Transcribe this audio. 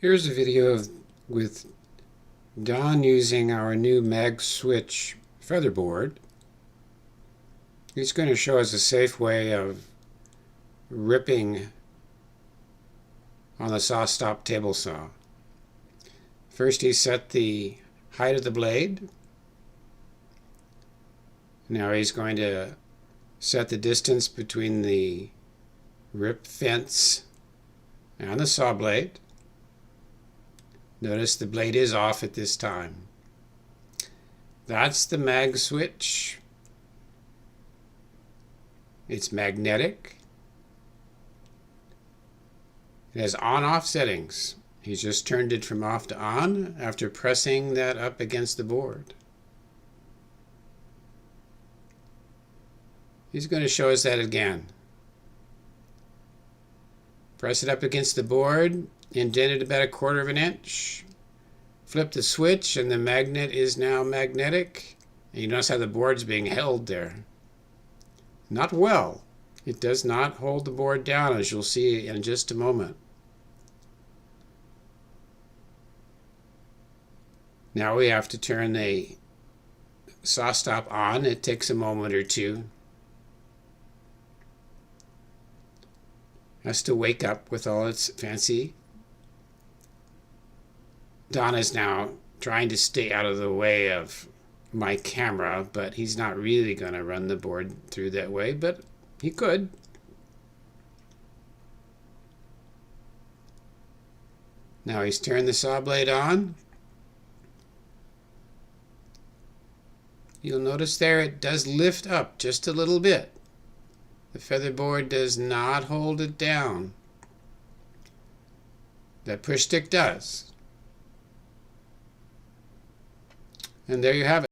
Here's a video with Don using our new MagSwitch Featherboard. He's going to show us a safe way of ripping on the saw-stop table saw. First he set the height of the blade. Now he's going to set the distance between the rip fence and the saw blade. Notice the blade is off at this time. That's the MagSwitch. It's magnetic. It has on-off settings. He's just turned it from off to on after pressing that up against the board. He's going to show us that again. Press it up against the board, indent it about 1/4 of an inch. Flip the switch and the magnet is now magnetic. And you notice how the board's being held there. Not well. It does not hold the board down, as you'll see in just a moment. Now we have to turn the saw stop on. It takes a moment or two. Has to wake up with all its fancy. Donna's now trying to stay out of the way of my camera, but he's not really going to run the board through that way, but he could. Now he's turned the saw blade on. You'll notice there it does lift up just a little bit. The featherboard does not hold it down. That push stick does. And there you have it.